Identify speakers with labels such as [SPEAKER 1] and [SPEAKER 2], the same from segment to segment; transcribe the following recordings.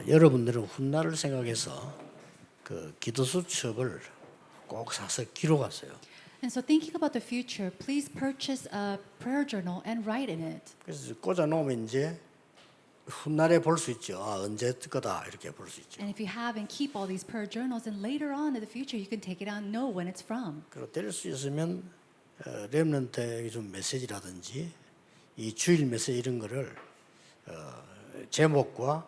[SPEAKER 1] 여러분들은 훗날을 생각해서 그 기도 수첩을 꼭 사서 기록하세요.
[SPEAKER 2] And so thinking about the future, please purchase a prayer journal and write in it.
[SPEAKER 1] 그래서 꽂아 놓으면 이제 훗날에 볼 수 있죠. 언제 거다 이렇게 볼 수 있죠.
[SPEAKER 2] And if you have and keep all these prayer journals, and later on in the future, you can take it out and know when it's from.
[SPEAKER 1] 그리고 될 수 있으면 렘넌트에게 좀 메시지라든지 이 주일 메시지 이런 거를 제목과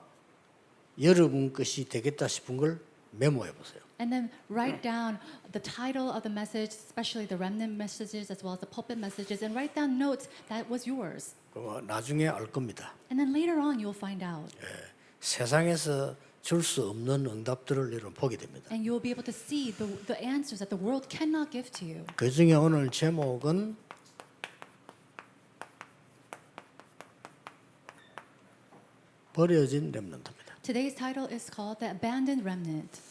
[SPEAKER 1] 여러분 것이 되겠다 싶은 걸 메모해 보세요.
[SPEAKER 2] And then write down the title of the message, especially the remnant messages as well as the pulpit messages, and write down notes that was yours.
[SPEAKER 1] 나중에 알 겁니다.
[SPEAKER 2] And then later on, you'll find out.
[SPEAKER 1] 세상에서 줄 수 없는 응답들을 여러분 보게 됩니다.
[SPEAKER 2] And you'll be able to see the answers that the world cannot give to you.
[SPEAKER 1] 그 중에 오늘 제목은 버려진 렘넌트입니다.
[SPEAKER 2] Today's title is called The Abandoned Remnant.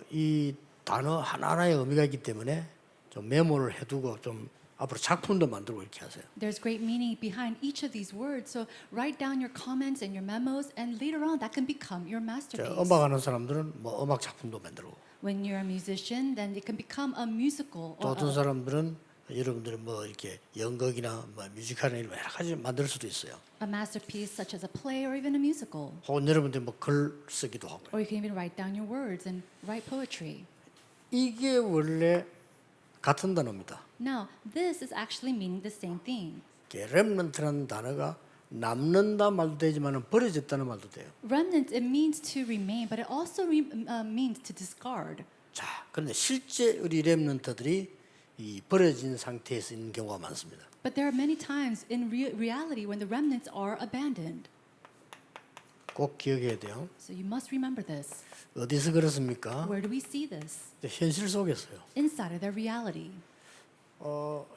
[SPEAKER 1] 이 단어 하나하나의 의미가 있기 때문에 좀 메모를 해두고 좀 앞으로 작품도 만들고 이렇게 하세요.
[SPEAKER 2] There's great meaning behind each of these words. So write down your comments and your memos, and later on that can become your masterpiece.
[SPEAKER 1] 음악하는 사람들은 뭐 음악 작품도 만들고
[SPEAKER 2] When you're a musician, then it can become a musical.
[SPEAKER 1] 또 어떤 사람들은 여러분들이 뭐 이렇게 연극이나 뭐 뮤지컬이나 이런 여러 가지 만들 수도 있어요.
[SPEAKER 2] A masterpiece such as a play or even a musical.
[SPEAKER 1] 혹은 여러분들이 뭐 글 쓰기도 하고.
[SPEAKER 2] Or you can even write down your words and write poetry.
[SPEAKER 1] 이게 원래 같은 단어입니다.
[SPEAKER 2] Now, this is actually meaning the same thing.
[SPEAKER 1] 렘넌트라는 단어가 남는다 말도 되지만 버려졌다는 말도 돼요.
[SPEAKER 2] Remnant, it means to remain, but it also means to discard.
[SPEAKER 1] 자, 그런데 실제 우리 렘넌트들이 이 버려진 상태에서 있는 경우가 많습니다.
[SPEAKER 2] But there are many times in reality when the remnants are abandoned.
[SPEAKER 1] 꼭 기억해야 돼요.
[SPEAKER 2] So you must remember this.
[SPEAKER 1] 어디서 그렇습니까?
[SPEAKER 2] Where do we see this?
[SPEAKER 1] 현실 속에서요.
[SPEAKER 2] Inside of their reality.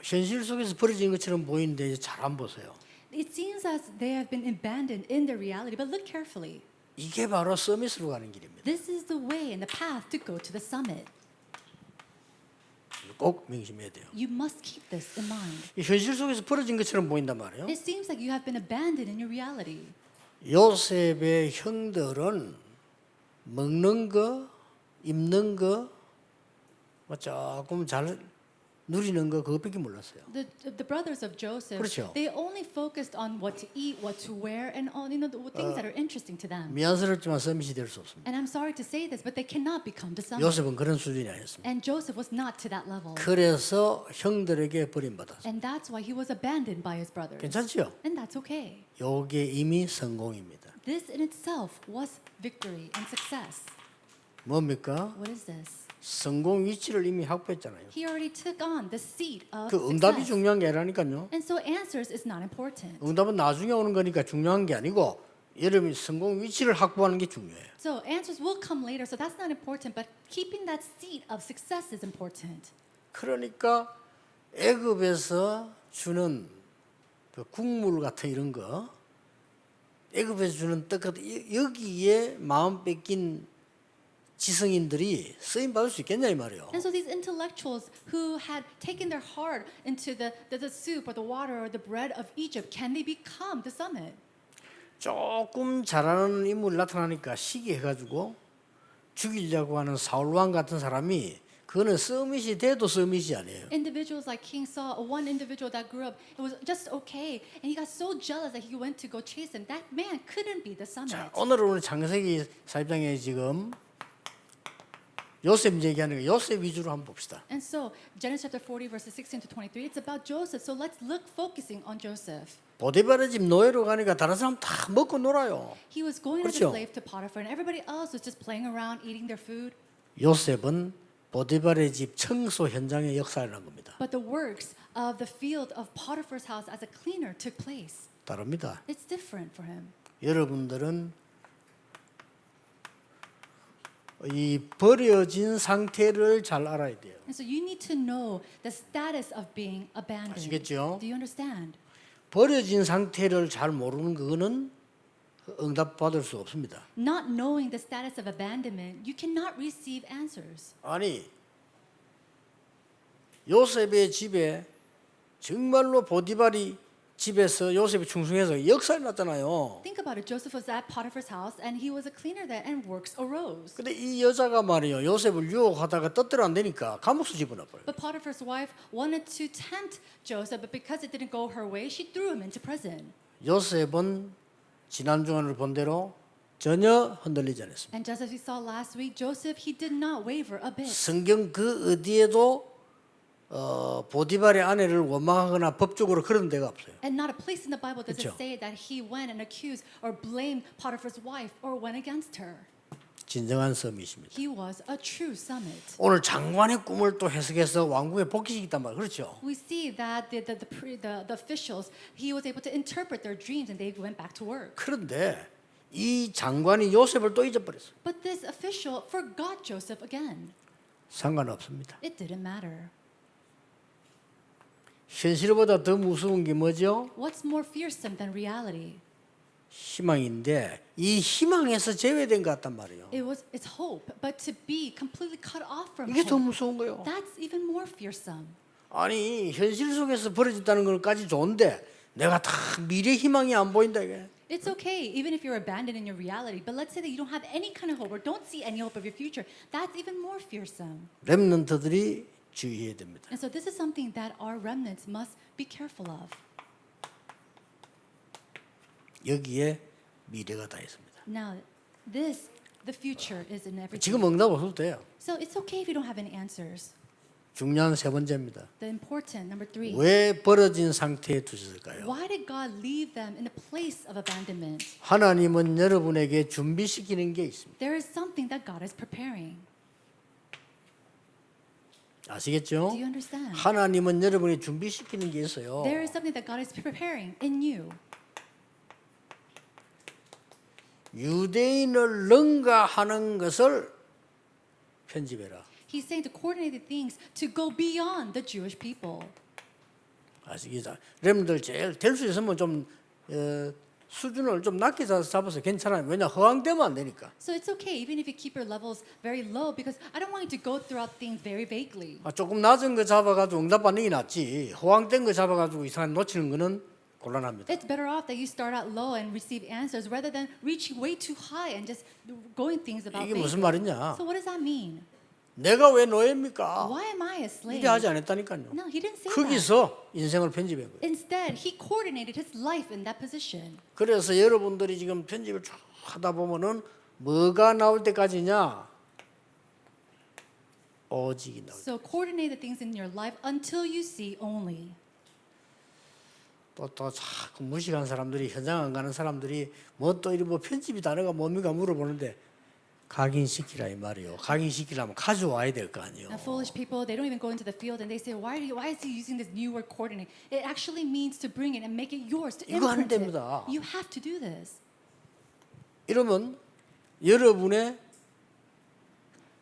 [SPEAKER 1] 현실 속에서 버려진 것처럼 보이는데 잘 안 보세요.
[SPEAKER 2] It seems as they have been abandoned in their reality, but look carefully.
[SPEAKER 1] 이게 바로 서밋으로 가는 길입니다.
[SPEAKER 2] This is the way and the path to go to the summit.
[SPEAKER 1] 꼭 명심해야 돼요.
[SPEAKER 2] You must keep this in mind.
[SPEAKER 1] 이 현실 속에서 버려진 것처럼 보인단 말이에요.
[SPEAKER 2] It seems like you have been abandoned in your reality.
[SPEAKER 1] 요셉의 형들은 먹는 거, 입는 거, 뭐 조금 잘 누리는 거 그것밖에 몰랐어요.
[SPEAKER 2] The brothers of Joseph,
[SPEAKER 1] 그렇죠.
[SPEAKER 2] they only focused on what to eat, what to wear, and all the things that are interesting to them.
[SPEAKER 1] 미안스럽지만 서밋이 될 수 없습니다.
[SPEAKER 2] And I'm sorry to say this, but they cannot become the summit.
[SPEAKER 1] 요셉은 그런 수준이 아니었습니다.
[SPEAKER 2] And Joseph was not to that level.
[SPEAKER 1] 그래서 형들에게 버림받았어요.
[SPEAKER 2] And that's why he was abandoned by his brothers.
[SPEAKER 1] 괜찮지요?
[SPEAKER 2] And that's okay.
[SPEAKER 1] 요게 이미 성공입니다.
[SPEAKER 2] This in itself was victory and success.
[SPEAKER 1] 뭡니까?
[SPEAKER 2] What is this?
[SPEAKER 1] 성공 위치를 이미 확보했잖아요.
[SPEAKER 2] He already took on the seat of
[SPEAKER 1] 그 응답이
[SPEAKER 2] success.
[SPEAKER 1] 중요한 게 아니라니까요.
[SPEAKER 2] And so answers is not important.
[SPEAKER 1] 응답은 나중에 오는 거니까 중요한 게 아니고 여러분이 성공 위치를 확보하는 게 중요해요.
[SPEAKER 2] So answers will come later, so that's not important, but keeping that seat of success is important.
[SPEAKER 1] 그러니까 애굽에서 주는 그 국물 같은 이런 거, 애굽에서 주는 떡 같은 여기에 마음 뺏긴 지성인들이 쓰임 받을 수 있겠냐 이 말이에요.
[SPEAKER 2] And so these intellectuals who had taken their heart into the soup or the water or the bread of Egypt, can they become the summit?
[SPEAKER 1] 조금 잘하는 인물이 나타나니까 시기해가지고 죽이려고 하는 사울왕 같은 사람이 그거는 서밋이 돼도 서밋이 아니에요.
[SPEAKER 2] Individuals like King Saul, one individual that grew up, it was just okay, and he got so jealous that he went to go chase him. That man couldn't be the summit.
[SPEAKER 1] 자, 오늘 창세기 4장에 지금 요셉 얘기하는 거 요셉 위주로 한번 봅시다.
[SPEAKER 2] And so Genesis chapter 40 verses 16 to 23, it's about Joseph. So let's look focusing on Joseph.
[SPEAKER 1] 보디발의 집 노예로 가니까 다른 사람 다 먹고 놀아요.
[SPEAKER 2] He was going as
[SPEAKER 1] 그렇죠?
[SPEAKER 2] a slave to Potiphar, and everybody else was just playing around, eating their food.
[SPEAKER 1] 요셉은 보디발의 집 청소 현장의 역사를 한 겁니다.
[SPEAKER 2] But the works of the field of Potiphar's house as a cleaner took place.
[SPEAKER 1] 다릅니다.
[SPEAKER 2] It's different for him.
[SPEAKER 1] 여러분들은 이 버려진 상태를 잘 알아야 돼요.
[SPEAKER 2] And so you need to know the status of being abandoned.
[SPEAKER 1] 아시겠죠?
[SPEAKER 2] Do you understand?
[SPEAKER 1] 버려진 상태를 잘 모르는 그거는 응답 받을 수 없습니다.
[SPEAKER 2] Not knowing the status of abandonment, you cannot receive answers.
[SPEAKER 1] 아니 요셉의 집에 정말로 보디발이 집에서 요셉이 충성해서 역사에 났잖아요.
[SPEAKER 2] Think about it. Joseph was at Potiphar's house, and he was a cleaner there, and works arose.
[SPEAKER 1] 근데 이 여자가 말이요, 요셉을 유혹하다가 뜻대로 안 되니까 감옥수 집어넣어버려요.
[SPEAKER 2] But Potiphar's wife wanted to tempt Joseph, but because it didn't go her way, she threw him into prison.
[SPEAKER 1] 요셉은 지난 주간을 본 대로 전혀 흔들리지 않았습니다.
[SPEAKER 2] And just as we saw last week, Joseph, he did not waver a bit.
[SPEAKER 1] 성경 그 어디에도 보디발의 아내를 원망하거나 법적으로 그런 데가 없어요.
[SPEAKER 2] And not a place in the Bible does
[SPEAKER 1] 그쵸?
[SPEAKER 2] it say that he went and accused or blamed Potiphar's wife or went against her.
[SPEAKER 1] 진정한 서밋입니다.
[SPEAKER 2] He was a true summit.
[SPEAKER 1] 오늘 장관의 꿈을 또 해석해서 왕궁에 복귀시켰단 말이에요. 그렇죠?
[SPEAKER 2] We see that the officials, he was able to interpret their dreams and they went back to work.
[SPEAKER 1] 그런데 이 장관이 요셉을 또 잊어버렸어요.
[SPEAKER 2] But this official forgot Joseph again.
[SPEAKER 1] 상관없습니다.
[SPEAKER 2] It didn't matter.
[SPEAKER 1] 현실보다 더 무서운 게 뭐죠?
[SPEAKER 2] What's more fearsome than reality?
[SPEAKER 1] 희망인데 이 희망에서 제외된 것 같단 말이에요.
[SPEAKER 2] It's hope, but to be completely cut off from
[SPEAKER 1] 이게 더
[SPEAKER 2] hope,
[SPEAKER 1] 무서운 거예요.
[SPEAKER 2] that's even more fearsome.
[SPEAKER 1] 아니 현실 속에서 벌어졌다는 것까지 좋은데 내가 다 미래 희망이 안 보인다 이게.
[SPEAKER 2] It's okay, even if you're abandoned in your reality, but let's say that you don't have any kind of hope or don't see any hope of your future, that's even more fearsome.
[SPEAKER 1] 렘넌트들이 주의해야 됩니다.
[SPEAKER 2] And so this is something that our remnants must be careful of.
[SPEAKER 1] 여기에 미래가 다 있습니다.
[SPEAKER 2] Now, the future is in everything.
[SPEAKER 1] 지금 응답 없어도 돼요.
[SPEAKER 2] So it's okay if you don't have any answers.
[SPEAKER 1] 중요한 세 번째입니다.
[SPEAKER 2] The important, number 3.
[SPEAKER 1] 왜 벌어진 상태에 두셨을까요?
[SPEAKER 2] Why did God leave them in a place of abandonment?
[SPEAKER 1] 하나님은 여러분에게 준비시키는 게 있습니다.
[SPEAKER 2] There is something that God is preparing.
[SPEAKER 1] 아시겠죠?
[SPEAKER 2] Do you understand?
[SPEAKER 1] 하나님은 여러분이 준비시키는 게 있어요.
[SPEAKER 2] There is something that God is preparing in you.
[SPEAKER 1] 유대인을 능가하는 것을 편집해라.
[SPEAKER 2] He's saying to coordinate the things to go beyond the Jewish people.
[SPEAKER 1] 아시겠죠? 여러분들 제일 될 수 있으면 좀 수준을 좀 낮게 잡아서 괜찮아요. 왜냐 허황되면 안 되니까.
[SPEAKER 2] So it's okay even if you keep your levels very low because I don't want you to go throughout things very vaguely.
[SPEAKER 1] 조금 낮은 거 잡아가지고 응답 받는 게 낫지. 허황된 거 잡아가지고 이상한 놓치는 거는 곤란합니다.
[SPEAKER 2] It's better off that you start out low and receive answers rather than reaching way too high and just going things about
[SPEAKER 1] 이게 무슨
[SPEAKER 2] vaguely.
[SPEAKER 1] 말이냐?
[SPEAKER 2] So what does that mean?
[SPEAKER 1] 내가 왜 노예입니까?
[SPEAKER 2] Why am I a slave?
[SPEAKER 1] 이래 하지 않았다니까요.
[SPEAKER 2] No, he didn't say that.
[SPEAKER 1] 거기서 인생을 편집한 거예요.
[SPEAKER 2] Instead, he coordinated his life in that position.
[SPEAKER 1] 그래서 여러분들이 지금 편집을 쭉 하다 보면은 뭐가 나올 때까지냐? 오직이 나올 때.
[SPEAKER 2] So coordinate the things in your life until you see only.
[SPEAKER 1] 또 자꾸 무식한 사람들이 현장 안 가는 사람들이 뭐 또 이런 뭐 편집이 단어가 뭡니까 물어보는데 각인시키라 이 말이요. 각인시키려면 가져와야 될 거 아니에요.
[SPEAKER 2] Now, foolish people, they don't even go into the field and they say, why is he using this new word coordinate? It actually means to bring it and make it yours, to
[SPEAKER 1] 이거 안
[SPEAKER 2] imprint it.
[SPEAKER 1] 됩니다.
[SPEAKER 2] You have to do this.
[SPEAKER 1] 이러면 여러분의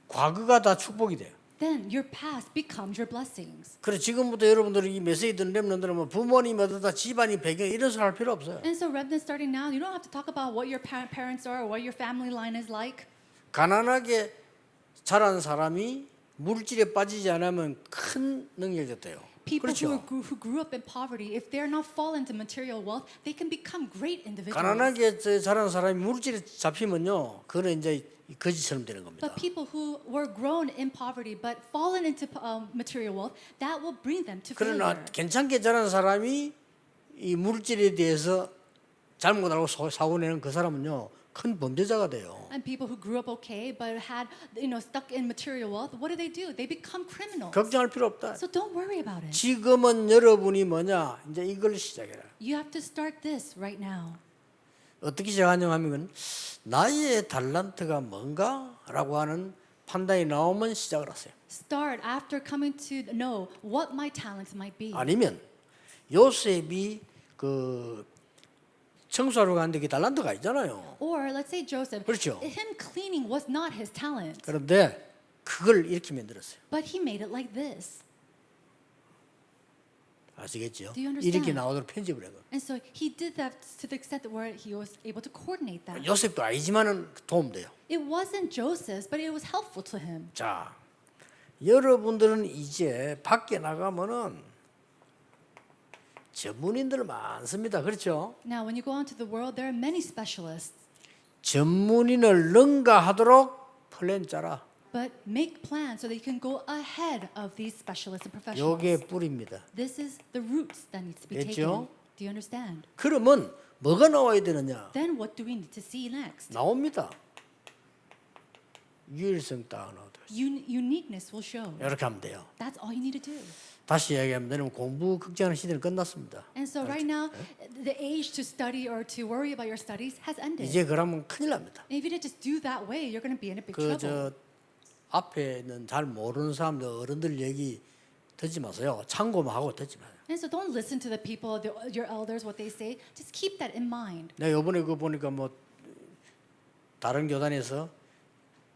[SPEAKER 1] 과거가 다 축복이 돼요.
[SPEAKER 2] Then your past becomes your blessings.
[SPEAKER 1] 그래 지금부터 여러분들이 이 메시지 듣는 렘넌트들은 뭐 부모님 어디다 집안이 배경 이런 소리 할 필요 없어요.
[SPEAKER 2] And so remnants starting now, you don't have to talk about what your parents are or what your family line is like.
[SPEAKER 1] 가난하게 자란 사람이 물질에 빠지지 않으면 큰 능력이 돼요.
[SPEAKER 2] People
[SPEAKER 1] 그렇죠.
[SPEAKER 2] who grew up in poverty, if they're not fallen to material wealth, they can become great individuals.
[SPEAKER 1] 가난하게 자란 사람이 물질에 잡히면요, 그거는 이제 거지처럼 되는 겁니다.
[SPEAKER 2] But people who were grown in poverty but fallen into material wealth, that will bring them to
[SPEAKER 1] 그러나
[SPEAKER 2] failure.
[SPEAKER 1] 괜찮게 자란 사람이 이 물질에 대해서 잘못 알고 사고 내는 그 사람은요, 큰 범죄자가 돼요.
[SPEAKER 2] And people who grew up okay but had, stuck in material wealth, what do? They become criminals.
[SPEAKER 1] 걱정할 필요 없다.
[SPEAKER 2] So don't worry about it.
[SPEAKER 1] 지금은 여러분이 뭐냐, 이제 이걸 시작해라.
[SPEAKER 2] You have to start this right now.
[SPEAKER 1] 어떻게 시작하냐 하면 나의 달란트가 뭔가라고 하는 판단이 나오면 시작을 하세요.
[SPEAKER 2] Start after coming to know what my talents might be.
[SPEAKER 1] 아니면 요셉이 그 청소하러 갔는데 그 달란트가 있잖아요.
[SPEAKER 2] Or let's say Joseph,
[SPEAKER 1] 그렇죠.
[SPEAKER 2] him cleaning was not his talent,
[SPEAKER 1] 그런데 그걸 이렇게 만들었어요.
[SPEAKER 2] but he made it like this.
[SPEAKER 1] 아시겠죠?
[SPEAKER 2] Do you understand?
[SPEAKER 1] 이렇게 나오도록 편집을 한 거예요.
[SPEAKER 2] And so he did that to the extent where he was able to coordinate that.
[SPEAKER 1] 요셉도 아니지만은 도움돼요.
[SPEAKER 2] It wasn't Joseph's, but it was helpful to him.
[SPEAKER 1] 자, 여러분들은 이제 밖에 나가면은 전문인들 많습니다. 그렇죠?
[SPEAKER 2] Now, when you go out to the world, there are many specialists.
[SPEAKER 1] 전문인을 능가하도록 플랜 짜라.
[SPEAKER 2] But make plans so that you can go ahead of these specialists and professionals.
[SPEAKER 1] 요게 뿌리입니다.
[SPEAKER 2] This is the roots that needs to be
[SPEAKER 1] 됐죠?
[SPEAKER 2] taken. Do you understand?
[SPEAKER 1] 그러면 뭐가 나와야 되느냐?
[SPEAKER 2] Then what do we need to see next?
[SPEAKER 1] 나옵니다. 유일성 딱 나오죠.
[SPEAKER 2] Uniqueness will show.
[SPEAKER 1] 이렇게 하면 돼요.
[SPEAKER 2] That's all you need to do.
[SPEAKER 1] 다시 이야기하면 되면 공부 걱정하는 시대는 끝났습니다.
[SPEAKER 2] And so right now, the age to study or to worry about your studies has ended.
[SPEAKER 1] 이제 그러면 큰일 납니다.
[SPEAKER 2] And if you just do that way, you're going to be in a big
[SPEAKER 1] 그
[SPEAKER 2] trouble.
[SPEAKER 1] 저 앞에는 잘 모르는 사람들 어른들 얘기 듣지 마세요. 참고만 하고 듣지 마세요.
[SPEAKER 2] And so don't listen to the people, your elders, what they say. Just keep that in mind.
[SPEAKER 1] 내가 이번에 그 보니까 뭐 다른 교단에서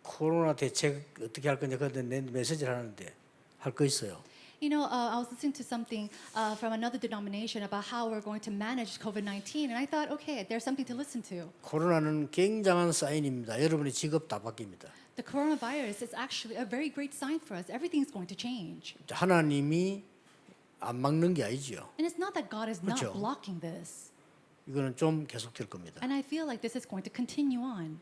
[SPEAKER 1] 코로나 대책 어떻게 할 건지 그런데 내 메시지를 하는데 할 거 있어요.
[SPEAKER 2] You know, I was listening to something from another denomination about how we're going to manage COVID-19, and I thought, okay, there's something to listen to.
[SPEAKER 1] 코로나는 굉장한 사인입니다. 여러분의 직업 다 바뀝니다.
[SPEAKER 2] The coronavirus is actually a very great sign for us. Everything's going to change.
[SPEAKER 1] 하나님이 안 막는 게 아니지요.
[SPEAKER 2] And it's not that God is not
[SPEAKER 1] 그렇죠.
[SPEAKER 2] blocking this.
[SPEAKER 1] 이거는 좀 계속될 겁니다.
[SPEAKER 2] And I feel like this is going to continue on.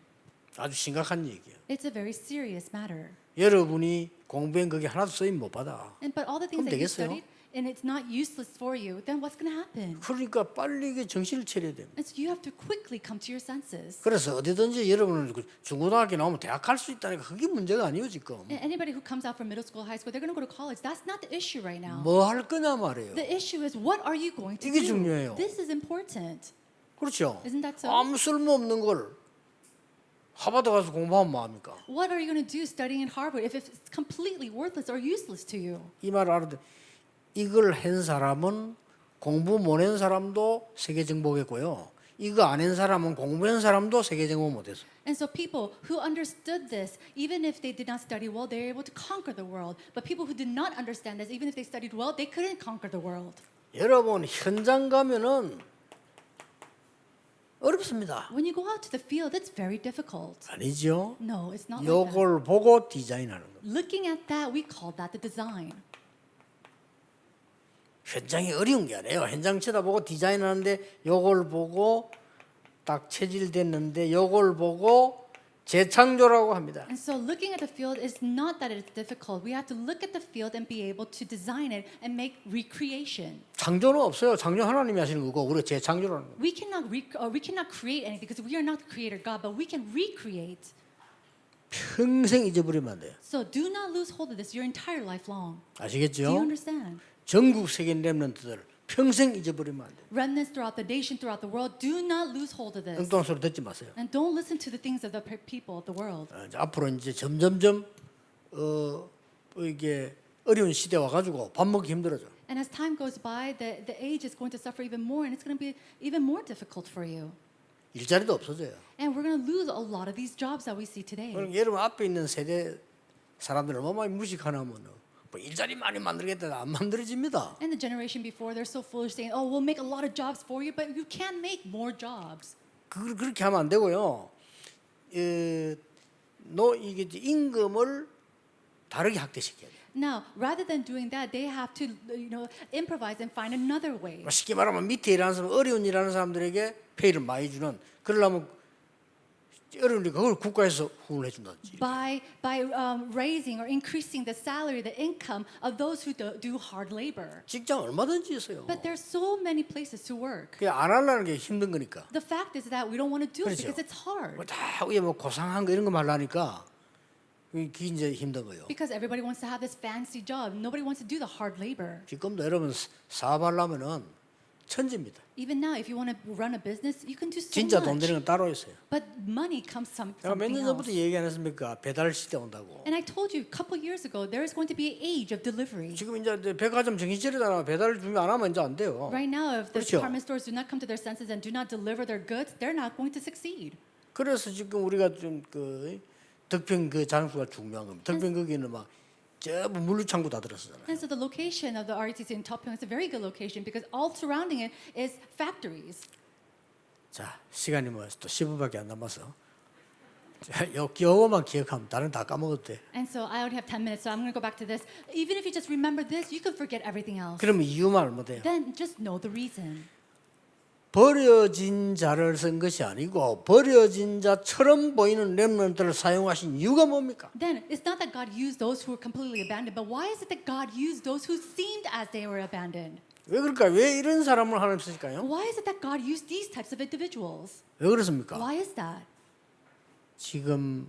[SPEAKER 1] 아주 심각한 얘기예요.
[SPEAKER 2] It's a very serious matter.
[SPEAKER 1] 여러분이 공부한 그게 하나도 쓰임 못 받아.
[SPEAKER 2] But all the things
[SPEAKER 1] 그럼
[SPEAKER 2] that you
[SPEAKER 1] 되겠어요?
[SPEAKER 2] studied, and it's not useless for you, then what's going to happen?
[SPEAKER 1] 그러니까 빨리 이게 정신을 차려야 됩니다.
[SPEAKER 2] And so you have to quickly come to your senses.
[SPEAKER 1] 그래서 어디든지 여러분은 그 중고등학교 나오면 대학 갈 수 있다니까 그게 문제가 아니에요 지금.
[SPEAKER 2] And anybody who comes out from middle school, high school, they're going to go to college. That's not the issue right now.
[SPEAKER 1] 뭐 할 거냐 말이에요.
[SPEAKER 2] The issue is what are you going to
[SPEAKER 1] 이게
[SPEAKER 2] do?
[SPEAKER 1] 중요해요.
[SPEAKER 2] This is important.
[SPEAKER 1] 그렇죠.
[SPEAKER 2] Isn't that so?
[SPEAKER 1] 아무 쓸모없는 걸 하버드 가서 공부하면 뭐합니까?
[SPEAKER 2] What are you going to do studying at Harvard if it's completely worthless or useless to you?
[SPEAKER 1] 이 말을 알아듣. 이걸 한 사람은 공부 못한 사람도 세계 정복했고요. 이거 안 한 사람은 공부한 사람도 세계 정복 못했어.
[SPEAKER 2] And so people who understood this, even if they did not study well, they were able to conquer the world. But people who did not understand this, even if they studied well, they couldn't conquer the world.
[SPEAKER 1] 여러분 현장 가면은 어렵습니다.
[SPEAKER 2] When you go out to the field, it's very difficult.
[SPEAKER 1] 아니죠?
[SPEAKER 2] No, it's not like that.
[SPEAKER 1] 요걸 보고 디자인하는 거.
[SPEAKER 2] Looking at that, we call that the design.
[SPEAKER 1] 현장이 어려운 게 아니에요. 현장 쳐다보고 디자인하는데 요걸 보고 딱 체질됐는데 요걸 보고 재창조라고 합니다.
[SPEAKER 2] And so looking at the field is not that it's difficult. We have to look at the field and be able to design it and make recreation.
[SPEAKER 1] 창조는 없어요. 창조 하나님이 하시는 거고 우리가 재창조라는 거예요.
[SPEAKER 2] We cannot create anything because we are not the creator God, but we can recreate.
[SPEAKER 1] 평생 잊어버리면 안 돼요.
[SPEAKER 2] So do not lose hold of this your entire life long. Do you
[SPEAKER 1] 아시겠죠?
[SPEAKER 2] understand?
[SPEAKER 1] 전국 세계 렘넌트들 평생 잊어버리면 안 돼요.
[SPEAKER 2] Remnants throughout the nation, throughout the world, do not lose hold of this.
[SPEAKER 1] 엉뚱한 소리 듣지 마세요.
[SPEAKER 2] And don't listen to the things of the people of the world.
[SPEAKER 1] 이제 앞으로 이제 점점점 이게 어려운 시대 와가지고 밥 먹기 힘들어져.
[SPEAKER 2] And as time goes by, the age is going to suffer even more, and it's going to be even more difficult for you.
[SPEAKER 1] 일자리도 없어져요.
[SPEAKER 2] And we're going to lose a lot of these jobs that we see today.
[SPEAKER 1] 그럼 여러분 앞에 있는 세대 사람들 얼마나 무식하냐면 뭐 일자리 많이 만들겠다 안 만들어집니다.
[SPEAKER 2] And the generation before, they're so foolish saying, oh, we'll make a lot of jobs for you, but you can't make more jobs.
[SPEAKER 1] 그렇게 하면 안 되고요. 이게 임금을 다르게 확대시켜야 돼요.
[SPEAKER 2] Now, rather than doing that, they have to, improvise and find another way.
[SPEAKER 1] 쉽게 말하면 밑에 일하는 사람, 어려운 일하는 사람들에게 페이를 많이 주는 그러려면 어려우니까 그걸 국가에서 후원해 준다든지.
[SPEAKER 2] By raising or increasing the salary, the income of those who do hard labor.
[SPEAKER 1] 직장 얼마든지 있어요.
[SPEAKER 2] But there's so many places to work.
[SPEAKER 1] 그게 안 하려는 게 힘든 거니까.
[SPEAKER 2] The fact is that we don't want to do it
[SPEAKER 1] 그렇죠.
[SPEAKER 2] because it's hard.
[SPEAKER 1] 다 위에 뭐 고상한 거 이런 거 말하니까 그게 이제 힘든 거예요.
[SPEAKER 2] Because everybody wants to have this fancy job. Nobody wants to do the hard labor.
[SPEAKER 1] 지금도 여러분 사업하려면은 천지입니다.
[SPEAKER 2] Even now, if you want to run a business, you can do so
[SPEAKER 1] 진짜 돈
[SPEAKER 2] much.
[SPEAKER 1] 되는 건 따로 있어요.
[SPEAKER 2] But money comes from
[SPEAKER 1] 제가 몇
[SPEAKER 2] something
[SPEAKER 1] 년 전부터
[SPEAKER 2] else.
[SPEAKER 1] 얘기 안 했습니까? 배달 시대 온다고.
[SPEAKER 2] And I told you a couple years ago, there is going to be an age of delivery.
[SPEAKER 1] 지금 이제 백화점 정신차리잖아. 배달 준비 안 하면 이제 안 돼요.
[SPEAKER 2] Right now, if the
[SPEAKER 1] 그렇죠.
[SPEAKER 2] department stores do not come to their senses and do not deliver their goods, they're not going to succeed.
[SPEAKER 1] 그래서 지금 우리가 좀 그 덕평 그 장소가 중요한 겁니다. 덕평 거기는 막 전부 물류창고 다 들었잖아요.
[SPEAKER 2] And so the location of the RTC in Topyeong is a very good location because all surrounding it is factories.
[SPEAKER 1] 자, 시간이 뭐 또 10분밖에 안 남아서 요거만 기억하면 다른 다 까먹어도 돼.
[SPEAKER 2] And so I only have 10 minutes, so I'm going to go back to this. Even if you just remember this, you can forget everything else.
[SPEAKER 1] 그러면 이유만 알면 돼요.
[SPEAKER 2] Then just know the reason.
[SPEAKER 1] 버려진 자를 쓴 것이 아니고 버려진 자처럼 보이는 렘넌트를 사용하신 이유가 뭡니까?
[SPEAKER 2] Then it's not that God used those who were completely abandoned, but why is it that God used those who seemed as they were abandoned?
[SPEAKER 1] 왜 그럴까? 왜 이런 사람을 하나님 쓰실까요?
[SPEAKER 2] Why is it that God used these types of individuals?
[SPEAKER 1] 왜 그렇습니까?
[SPEAKER 2] Why is that?
[SPEAKER 1] 지금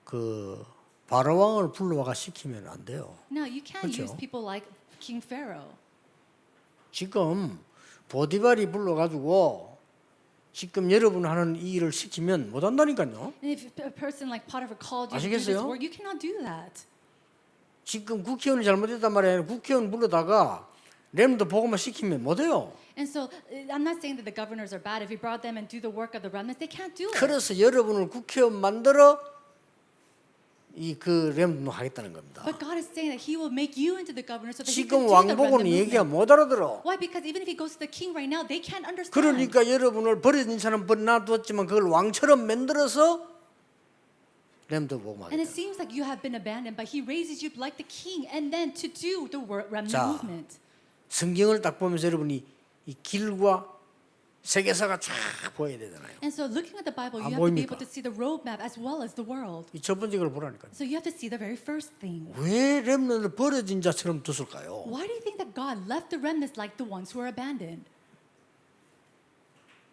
[SPEAKER 1] 그 바로 왕을 불러와가 시키면 안 돼요.
[SPEAKER 2] No, you can't
[SPEAKER 1] 그렇죠.
[SPEAKER 2] use people like King Pharaoh.
[SPEAKER 1] 지금 보디발이 불러가지고 지금 여러분 하는 이 일을 시키면 못 한다니까요.
[SPEAKER 2] And if a person like Potiphar called you to do this
[SPEAKER 1] 아시겠어요?
[SPEAKER 2] work, you cannot do that.
[SPEAKER 1] 지금 국회의원이 잘못했단 말이에요. 국회의원 불러다가 렘도 보고만 시키면 못해요.
[SPEAKER 2] And so I'm not saying that the governors are bad. If you brought them and do the work of the remnants, they can't do it.
[SPEAKER 1] 그래서 여러분을 국회의원 만들어 이 그 렘도 하겠다는 겁니다.
[SPEAKER 2] But God is saying that He will make you into the governor so that He
[SPEAKER 1] 지금
[SPEAKER 2] can do the remnant
[SPEAKER 1] 왕복은 얘기가
[SPEAKER 2] movement.
[SPEAKER 1] 못 알아들어.
[SPEAKER 2] Why? Because even if He goes to the king right now, they can't understand.
[SPEAKER 1] 그러니까 여러분을 버려진 사람 놔두었지만 그걸 왕처럼 만들어서 렘도 보고
[SPEAKER 2] And
[SPEAKER 1] 하겠다.
[SPEAKER 2] it seems like you have been abandoned, but He raises you like the king, and then to do the remnant
[SPEAKER 1] 자.
[SPEAKER 2] movement.
[SPEAKER 1] 성경을 딱 보면서 여러분이 이 길과 세계사가 쫙 보여야 되잖아요.
[SPEAKER 2] And so looking at the Bible,
[SPEAKER 1] 안
[SPEAKER 2] you have to be
[SPEAKER 1] 보입니까?
[SPEAKER 2] able to see the roadmap as well as the world.
[SPEAKER 1] 이 첫 번째 걸 보라니까요.
[SPEAKER 2] So you have to see the very first thing.
[SPEAKER 1] 왜 렘넌트를 버려진 자처럼 뒀을까요?
[SPEAKER 2] Why do you think that God left the remnants like the ones who are abandoned?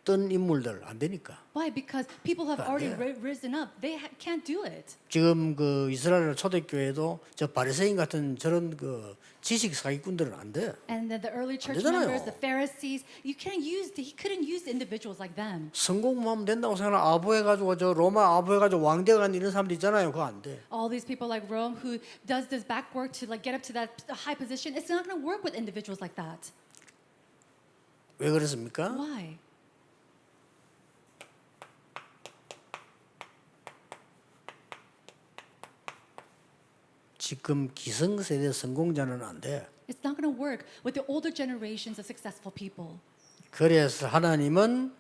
[SPEAKER 1] 어떤 인물들 안 되니까.
[SPEAKER 2] Why? Because people have
[SPEAKER 1] 안
[SPEAKER 2] already
[SPEAKER 1] 돼요.
[SPEAKER 2] risen up. They can't do it.
[SPEAKER 1] 지금 그 이스라엘 초대교회도 저 바리새인 같은 저런 그 지식 사기꾼들은 안 돼.
[SPEAKER 2] And then the early church
[SPEAKER 1] 되잖아요.
[SPEAKER 2] members, the Pharisees, he couldn't use individuals like them.
[SPEAKER 1] 성공하면 된다고 생각하는 아부해가지고 저 로마 아부해가지고 왕대 간 이런 사람들 있잖아요. 그거 안 돼.
[SPEAKER 2] All these people like Rome who does this back work to like get up to that high position, it's not going to work with individuals like that.
[SPEAKER 1] 왜 그렇습니까?
[SPEAKER 2] Why?
[SPEAKER 1] 지금 기성세대 성공자는 안 돼.
[SPEAKER 2] It's not going to work with the older generations of successful people.
[SPEAKER 1] 그래서 하나님은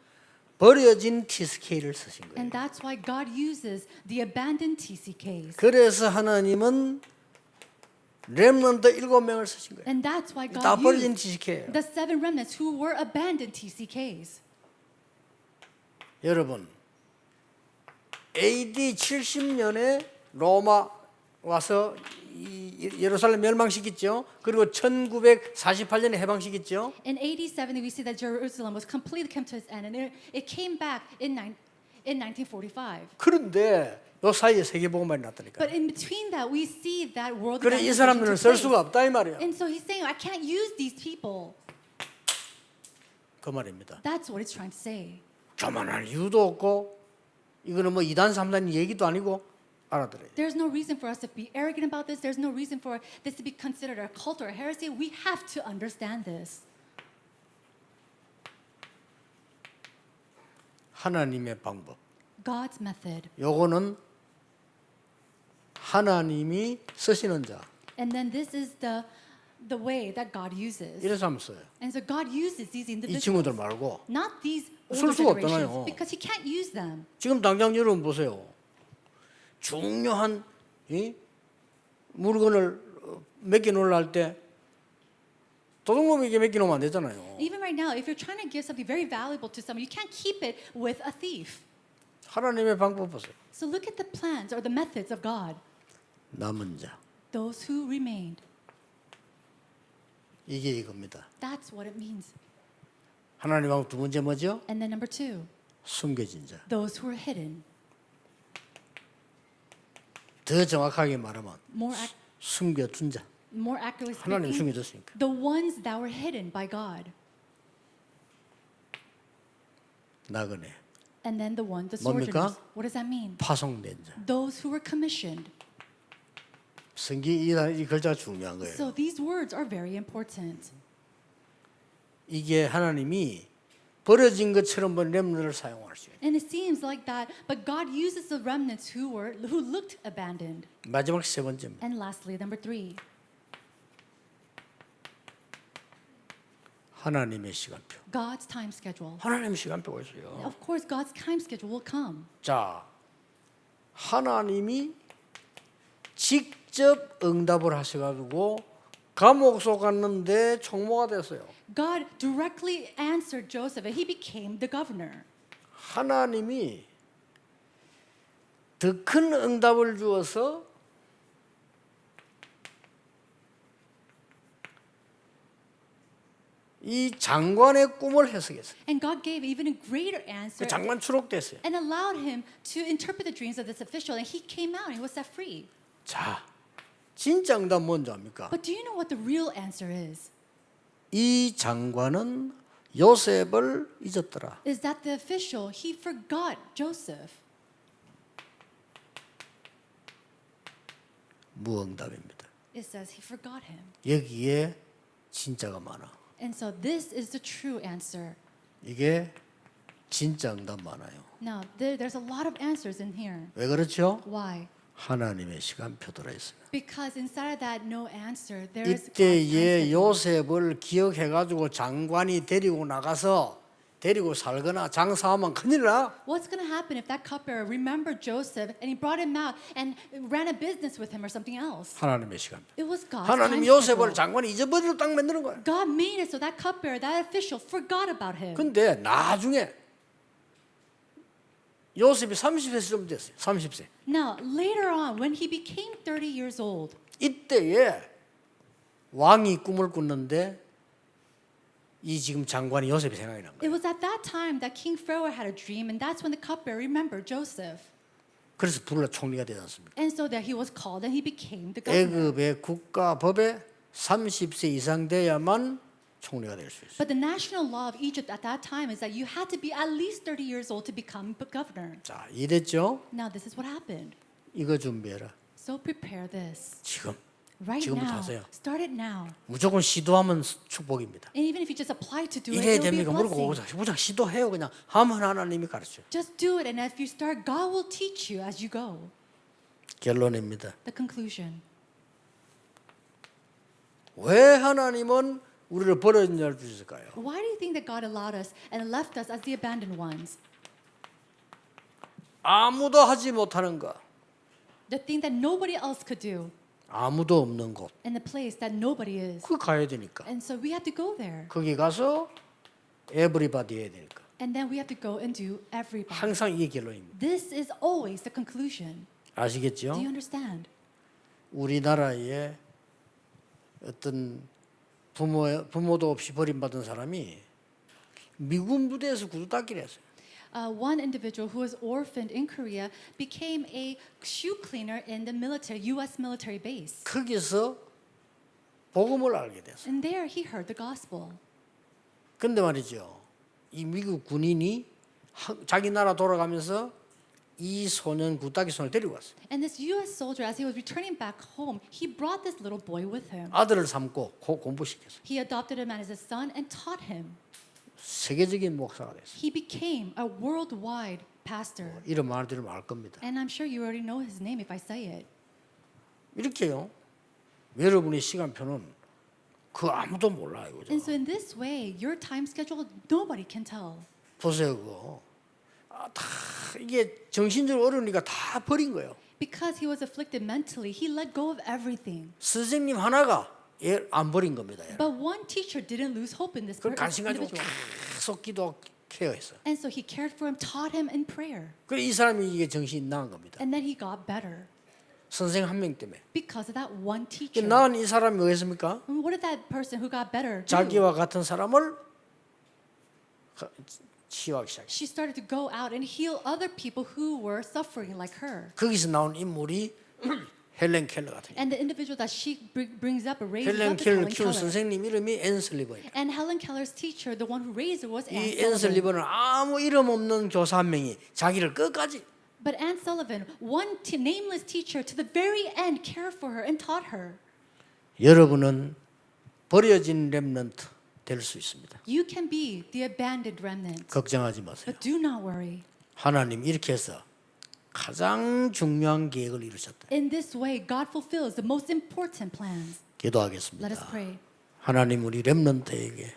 [SPEAKER 1] 버려진 TSK를 쓰신 거예요.
[SPEAKER 2] And that's why God uses the abandoned TCKs.
[SPEAKER 1] 그래서 하나님은 렘넌트 7명을 쓰신 거예요.
[SPEAKER 2] And that's why
[SPEAKER 1] 다
[SPEAKER 2] God
[SPEAKER 1] 버려진
[SPEAKER 2] used
[SPEAKER 1] TSK예요.
[SPEAKER 2] the 7 remnants who were abandoned TCKs.
[SPEAKER 1] 여러분, AD 70년에 로마 와서 예루살렘 멸망시켰죠. 그리고 1948년에 해방시켰죠.
[SPEAKER 2] In AD 70, we see that Jerusalem was completely come to its end, and it came back in 1945.
[SPEAKER 1] 그런데 요 사이에 세계복음만이 났다니까.
[SPEAKER 2] But in between that, we see that world
[SPEAKER 1] 그래 이
[SPEAKER 2] evangelization
[SPEAKER 1] 사람들은
[SPEAKER 2] took
[SPEAKER 1] 쓸
[SPEAKER 2] place.
[SPEAKER 1] 수가 없다 이 말이야.
[SPEAKER 2] And so he's saying, I can't use these people.
[SPEAKER 1] 그 말입니다.
[SPEAKER 2] That's what it's trying to say.
[SPEAKER 1] 교만할 이유도 없고 이거는 뭐 2단 3단 얘기도 아니고 알아들어요.
[SPEAKER 2] There's no reason for us to be arrogant about this. There's no reason for this to be considered a cult or a heresy. We have to understand this.
[SPEAKER 1] 하나님의 방법.
[SPEAKER 2] God's method.
[SPEAKER 1] 요거는 하나님이 쓰시는 자.
[SPEAKER 2] And then this is the way that God uses.
[SPEAKER 1] 이래서 하면 써요.
[SPEAKER 2] And so God uses these
[SPEAKER 1] 이
[SPEAKER 2] individuals.
[SPEAKER 1] 친구들 말고
[SPEAKER 2] Not these
[SPEAKER 1] 쓸
[SPEAKER 2] older
[SPEAKER 1] 수가
[SPEAKER 2] generations.
[SPEAKER 1] 없잖아요.
[SPEAKER 2] Because he can't use them.
[SPEAKER 1] 지금 당장 여러분 보세요. 중요한 이 물건을 맡겨놓으려 할 때 도둑놈에게 맡겨놓으면 안 되잖아요.
[SPEAKER 2] Even right now, if you're trying to give something very valuable to someone, you can't keep it with a thief.
[SPEAKER 1] 하나님의 방법 보세요.
[SPEAKER 2] So look at the plans or the methods of God.
[SPEAKER 1] 남은 자.
[SPEAKER 2] Those who remained.
[SPEAKER 1] 이게 이겁니다.
[SPEAKER 2] That's what it means.
[SPEAKER 1] 하나님 방법 두 번째 뭐죠?
[SPEAKER 2] And then number 2,
[SPEAKER 1] 숨겨진 자.
[SPEAKER 2] those who are hidden.
[SPEAKER 1] 더 정확하게 말하면 숨겨둔 자.
[SPEAKER 2] More accurately
[SPEAKER 1] 하나님
[SPEAKER 2] speaking,
[SPEAKER 1] 숨겨뒀으니까.
[SPEAKER 2] the ones that were hidden by God.
[SPEAKER 1] 나그네.
[SPEAKER 2] And then the ones, the
[SPEAKER 1] 뭡니까?
[SPEAKER 2] sojourners. What does that mean?
[SPEAKER 1] 파송된 자.
[SPEAKER 2] Those who were commissioned.
[SPEAKER 1] 성경 이 글자가 중요한 거예요.
[SPEAKER 2] So these words are very important.
[SPEAKER 1] 이게 하나님이 버려진 것처럼 본 렘넌트를 사용할 수 있어요.
[SPEAKER 2] And it seems like that, but God uses the remnants who looked abandoned.
[SPEAKER 1] 마지막 세 번째입니다.
[SPEAKER 2] And lastly, number 3,
[SPEAKER 1] 하나님의 시간표.
[SPEAKER 2] God's time schedule.
[SPEAKER 1] 하나님의 시간표가 있어요.
[SPEAKER 2] Of course, God's time schedule will come.
[SPEAKER 1] 자, 하나님이 직접 응답을 하셔가지고 감옥 속 갔는데 총무가 됐어요.
[SPEAKER 2] God directly answered Joseph and he became the governor.
[SPEAKER 1] 하나님이 더 큰 응답을 주어서 이 장관의 꿈을 해석했어요.
[SPEAKER 2] And God gave even a greater
[SPEAKER 1] 그
[SPEAKER 2] answer
[SPEAKER 1] 장관 추록됐어요.
[SPEAKER 2] and allowed him to interpret the dreams of this official and he came out and he was set free.
[SPEAKER 1] 자, 진짜 응답 뭔지 압니까?
[SPEAKER 2] But do you know what the real answer is?
[SPEAKER 1] 이 장관은 요셉을 잊었더라.
[SPEAKER 2] Is that the official, he forgot Joseph.
[SPEAKER 1] 무응답입니다.
[SPEAKER 2] It says he forgot him.
[SPEAKER 1] 여기에 진짜가 많아.
[SPEAKER 2] And so this is the true answer.
[SPEAKER 1] 이게 진짜 응답 많아요.
[SPEAKER 2] Now, there's a lot of answers in here.
[SPEAKER 1] 왜 그렇죠?
[SPEAKER 2] Why?
[SPEAKER 1] 하나님의 시간표 들어 있어요.
[SPEAKER 2] Because inside of that no answer, there is God's
[SPEAKER 1] 이때에
[SPEAKER 2] time schedule.
[SPEAKER 1] 요셉을 기억해 가지고 장관이 데리고 나가서 데리고 살거나 장사하면 큰일 나.
[SPEAKER 2] What's going to happen if that cupbearer remembered Joseph and he brought him out and ran a business with him or something else?
[SPEAKER 1] 하나님의 시간표.
[SPEAKER 2] It was God's
[SPEAKER 1] 하나님
[SPEAKER 2] time
[SPEAKER 1] 요셉을
[SPEAKER 2] schedule.
[SPEAKER 1] 장관이 잊어버리도록 딱 만드는 거야.
[SPEAKER 2] God made it so that cupbearer, that official, forgot about him.
[SPEAKER 1] 근데 나중에 요셉이 30세쯤 됐어요. 30세.
[SPEAKER 2] Now, later on, when he became 30 years old,
[SPEAKER 1] 이때에 왕이 꿈을 꿨는데 이 지금 장관이 요셉이 생각이 난
[SPEAKER 2] it
[SPEAKER 1] 거예요.
[SPEAKER 2] was at that time that King Pharaoh had a dream, and that's when the cupbearer remembered Joseph.
[SPEAKER 1] 그래서 불러 총리가 되지 않습니까?
[SPEAKER 2] And so that he was called and he became the governor.
[SPEAKER 1] 애굽의 국가법에 30세 이상 돼야만 총리가 될 수 있어요.
[SPEAKER 2] But the national law of Egypt at that time is that you had to be at least 30 years old to become the governor.
[SPEAKER 1] 자, 이랬죠?
[SPEAKER 2] Now, this is what happened.
[SPEAKER 1] 이거 준비해라.
[SPEAKER 2] So prepare this.
[SPEAKER 1] 지금
[SPEAKER 2] Right
[SPEAKER 1] 지금부터
[SPEAKER 2] now.
[SPEAKER 1] 하세요.
[SPEAKER 2] Start it now.
[SPEAKER 1] 무조건 시도하면 축복입니다.
[SPEAKER 2] And even if you just apply to do it,
[SPEAKER 1] 이래야
[SPEAKER 2] it will be a
[SPEAKER 1] 됩니까? 모르고
[SPEAKER 2] blessing.
[SPEAKER 1] 무조건 시도해요. 그냥 하면 하나님이 가르쳐요.
[SPEAKER 2] Just do it, and if you start, God will teach you as you go.
[SPEAKER 1] 결론입니다.
[SPEAKER 2] The conclusion.
[SPEAKER 1] 왜 하나님은 우리를 버려진 자를 주셨을까요?
[SPEAKER 2] Why do you think that God allowed us and left us as the abandoned ones?
[SPEAKER 1] 아무도 하지 못하는 것,
[SPEAKER 2] The thing that nobody else could do,
[SPEAKER 1] 아무도 없는 곳,
[SPEAKER 2] and the place that nobody is.
[SPEAKER 1] 그 가야 되니까.
[SPEAKER 2] And so we had to go there.
[SPEAKER 1] 거기 가서 에브리바디 해야 되니까.
[SPEAKER 2] And then we have to go and do everybody.
[SPEAKER 1] 항상 이게 결론입니다.
[SPEAKER 2] This is always the conclusion.
[SPEAKER 1] 아시겠죠?
[SPEAKER 2] Do you understand?
[SPEAKER 1] 우리나라에 어떤 부모도 없이 버림받은 사람이 미군 부대에서 구두 닦기를 했어요.
[SPEAKER 2] One individual who was orphaned in Korea became a shoe cleaner in the military, U.S. military base.
[SPEAKER 1] 거기서 복음을 알게 됐어요.
[SPEAKER 2] And there he heard the gospel.
[SPEAKER 1] 근데 말이죠. 이 미국 군인이 자기 나라 돌아가면서 이 소년 구따기 손을 데리고 왔어요.
[SPEAKER 2] And this U.S. soldier, as he was returning back home, he brought this little boy with him.
[SPEAKER 1] 아들을 삼고 공부시켰어요.
[SPEAKER 2] He adopted him as his son and taught him.
[SPEAKER 1] 세계적인 목사가 됐어요.
[SPEAKER 2] He became a worldwide pastor.
[SPEAKER 1] 이름 말 들으면 알 겁니다.
[SPEAKER 2] And I'm sure you already know his name if I say it.
[SPEAKER 1] 이렇게요. 여러분의 시간표는 그 아무도 몰라요. 그죠?
[SPEAKER 2] And so in this way, your time schedule, nobody can tell.
[SPEAKER 1] 보세요. 그거. 다 이게 정신적으로 어려우니까 다 버린 거예요.
[SPEAKER 2] Because he was afflicted mentally, he let go of everything.
[SPEAKER 1] 선생님 하나가 얘 안 버린 겁니다. 얘.
[SPEAKER 2] But one teacher didn't lose hope in this
[SPEAKER 1] 그걸 관심 가지고
[SPEAKER 2] individual.
[SPEAKER 1] 계속 기도 케어했어요.
[SPEAKER 2] And so he cared for him, taught him in prayer.
[SPEAKER 1] 그래 이 사람이 이게 정신이 나은 겁니다.
[SPEAKER 2] And then he got better
[SPEAKER 1] 선생 한 명 때문에.
[SPEAKER 2] because of that one teacher.
[SPEAKER 1] 나은 이 사람이 뭐 했습니까?
[SPEAKER 2] And what did that person who got better do?
[SPEAKER 1] 자기와 같은 사람을 치유하기 시작했어요.
[SPEAKER 2] She started to go out and heal other people who were suffering like her.
[SPEAKER 1] 거기서 나온 인물이 헬렌 켈러 같은.
[SPEAKER 2] And the individual that she brings up or raises
[SPEAKER 1] 헬렌
[SPEAKER 2] up is
[SPEAKER 1] 켈러
[SPEAKER 2] Helen
[SPEAKER 1] 키운
[SPEAKER 2] Keller.
[SPEAKER 1] 선생님 이름이 앤 슬리번이에요.
[SPEAKER 2] And Helen Keller's teacher, the one who raised her, was Anne
[SPEAKER 1] 이 앤
[SPEAKER 2] Sullivan.
[SPEAKER 1] 슬리번은 아무 이름 없는 교사 한 명이 자기를 끝까지
[SPEAKER 2] But Anne Sullivan, one nameless teacher, to the very end cared for her and taught her.
[SPEAKER 1] 여러분은 버려진 렘넌트 될 수 있습니다.
[SPEAKER 2] You can be the abandoned remnant.
[SPEAKER 1] 걱정하지 마세요.
[SPEAKER 2] But do not worry.
[SPEAKER 1] 하나님 이렇게 해서 가장 중요한 계획을 이루셨다.
[SPEAKER 2] In this way, God fulfills the most important plans.
[SPEAKER 1] 기도하겠습니다.
[SPEAKER 2] Let us pray.
[SPEAKER 1] 하나님 우리 렘넌트에게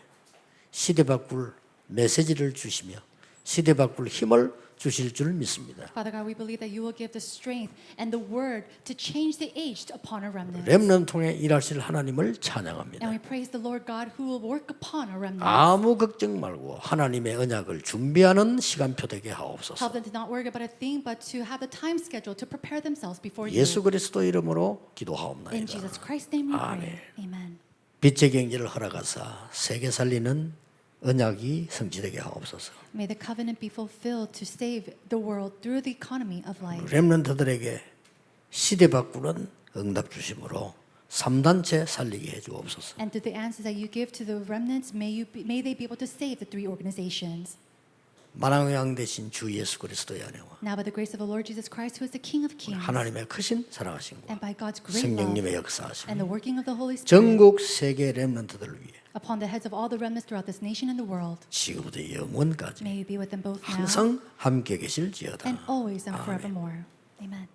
[SPEAKER 1] 시대 바꿀 메시지를 주시며 시대 바꿀 힘을 주실 줄 믿습니다.
[SPEAKER 2] Father God, we believe that you will give the strength and the word to change the aged upon our remnants.
[SPEAKER 1] 렘넌트 통해 일하실 하나님을
[SPEAKER 2] And
[SPEAKER 1] 찬양합니다.
[SPEAKER 2] we praise the Lord God who will work upon our remnants.
[SPEAKER 1] 아무 걱정 말고 하나님의 언약을 준비하는 시간표 되게 하옵소서.
[SPEAKER 2] Help them to not worry about a thing, but to have the time schedule to prepare themselves before you.
[SPEAKER 1] 예수 그리스도 이름으로
[SPEAKER 2] In
[SPEAKER 1] 기도하옵나이다.
[SPEAKER 2] Jesus Christ's name we
[SPEAKER 1] 아멘.
[SPEAKER 2] pray. Amen.
[SPEAKER 1] 빛의 경제를 허락하사 세계 살리는 언약이 성취되게 하옵소서.
[SPEAKER 2] May the covenant be fulfilled to save the world through the economy of life.
[SPEAKER 1] 렘넌트들에게 시대 바꾸는 응답 주심으로 3단체 살리게 해 주옵소서.
[SPEAKER 2] And through the answers that you give to the remnants, may they be able to save the three organizations.
[SPEAKER 1] 만왕왕 되신 주 예수 그리스도의 은혜와
[SPEAKER 2] Now by the grace of the Lord Jesus Christ, who is the King of Kings,
[SPEAKER 1] 하나님의 크신 사랑하심과
[SPEAKER 2] and by God's great love
[SPEAKER 1] 성령님의 역사하심
[SPEAKER 2] and the working of the Holy Spirit
[SPEAKER 1] 전국 세계 렘넌트들을 위해
[SPEAKER 2] upon the heads of all the remnants throughout this nation and the world,
[SPEAKER 1] 지금부터 영원까지
[SPEAKER 2] may you be with them both now
[SPEAKER 1] 항상 함께 계실지어다.
[SPEAKER 2] and always and forevermore. Amen.